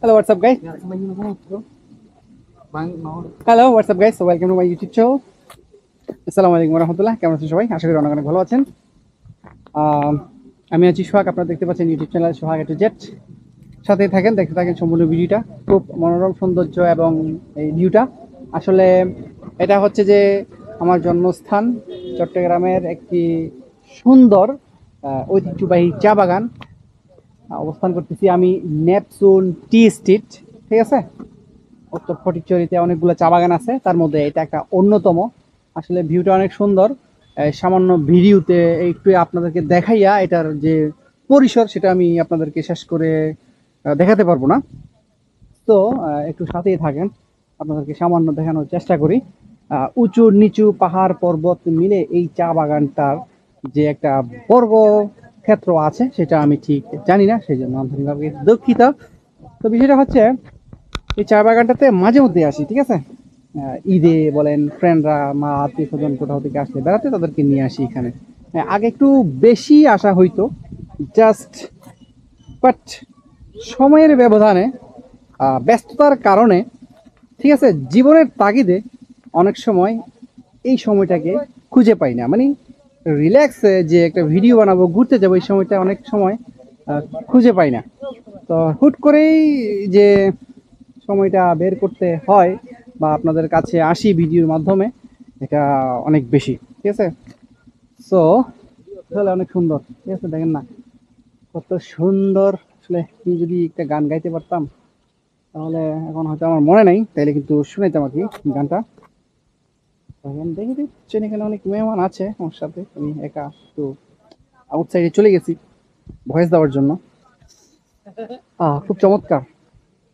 Hello, what's up, guys? Hello, what's up, guys? So welcome to my YouTube channel. আসসালামু আলাইকুম রহমতুল্লাহ। কেমন আছেন সবাই? আশা করি অনেক অনেক ভালো আছেন। আম, আমি আছি সোহাগ, আপনারা দেখতে পাচ্ছেন YouTube channel Sohag to Z. সাথে থাকেন, দেখতে থাকেন সম্পূর্ণ ভিডিওটা। খুব মনোরম সৌন্দর্য এবং এই ভিউটা আসলে এটা হচ্ছে যে আমার জন্মস্থান চট্টগ্রামের একটি সুন্দর ঐতিহ্যবাহী চা বাগান। অবস্থান করতেছি আমি নেপচুন টি স্ট্রিট, ঠিক আছে? উত্তর ফটিকছড়িতে অনেকগুলো চা বাগান আছে, তার মধ্যে এটা একটা অন্যতম। আসলে ভিউটা অনেক সুন্দর। সামান্য ভিডিওতে একটু আপনাদেরকে দেখাইয়া এটার যে পরিসর সেটা আমি আপনাদেরকে শেষ করে দেখাতে পারবো না। তো একটু সাথেই থাকেন, আপনাদেরকে সামান্য দেখানোর চেষ্টা করি। উঁচু নিচু পাহাড় পর্বত মিলে এই চা বাগানটার যে একটা বর্গ ক্ষেত্র আছে সেটা আমি ঠিক জানি না, সেই জন্য আন্তরিকভাবে দুঃখিত। তো বিষয়টা হচ্ছে এই চা বাগানটাতে মাঝে মধ্যে আসি, ঠিক আছে? ঈদে বলেন, ফ্রেন্ডরা মা আত্মীয় স্বজন কোথাও থেকে আসলে বেড়াতে, তাদেরকে নিয়ে আসি এখানে। আগে একটু বেশি আসা হইতো, জাস্ট বাট সময়ের ব্যবধানে, ব্যস্ততার কারণে, ঠিক আছে, জীবনের তাগিদে অনেক সময় এই সময়টাকে খুঁজে পাই না। মানে রিল্যাক্সে যে একটা ভিডিও বানাবো, ঘুরতে যাবো, এই সময়টা অনেক সময় খুঁজে পাই না। তো হুট করেই যে সময়টা বের করতে হয় বা আপনাদের কাছে আসি ভিডিওর মাধ্যমে, এটা অনেক বেশি, ঠিক আছে? সো তাহলে অনেক সুন্দর, ঠিক আছে? দেখেন না কত সুন্দর। আসলে আমি যদি একটা গান গাইতে পারতাম তাহলে, এখন হয়তো আমার মনে নেই, তাইলে কিন্তু শুনাইতাম আর কি গানটা। এখন দেখি দিচ্ছেন এখানে অনেক মেহমান আছে আমার সাথে, আমি একা একটু আউটসাইডে চলে গেছি ভয়েস দেওয়ার জন্য। খুব চমৎকার,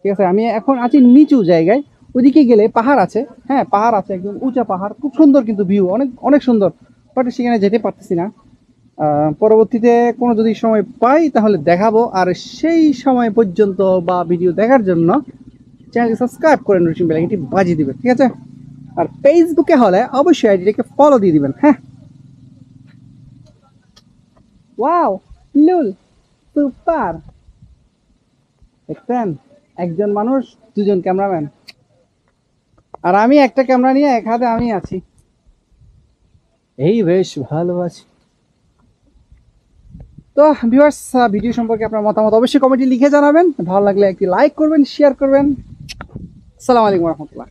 ঠিক আছে? আমি এখন আছি নিচু জায়গায়, ওইদিকে গেলে পাহাড় আছে। হ্যাঁ, পাহাড় আছে, একদম উঁচা পাহাড়, খুব সুন্দর, কিন্তু ভিউ অনেক অনেক সুন্দর। বাট সেখানে যেতে পারতেছি না। পরবর্তীতে কোনো যদি সময় পাই তাহলে দেখাবো। আর সেই সময় পর্যন্ত বা ভিডিও দেখার জন্য চ্যানেলটি সাবস্ক্রাইব করে নোটিফিকেশন বেল আইকনটি বাজিয়ে দিবেন, ঠিক আছে? আর ফেসবুকে হলে অবশ্যই আইডিটাকে ফলো দিয়ে দিবেন। হ্যাঁ, ওয়াও, লুল, সুপার। দেখছেন, একজন মানুষ, দুজন ক্যামেরাম্যান, আর আমি একটা ক্যামেরা নিয়ে এক হাতে আমি আছি। এই বেশ ভালো আছি। তো ভিউয়ার্স, ভিডিও সম্পর্কে আপনার মতামত অবশ্যই কমেন্টে লিখে জানাবেন। ভালো লাগলে একটি লাইক করবেন, শেয়ার করবেন। আসসালামু আলাইকুম রহমতুল্লাহ।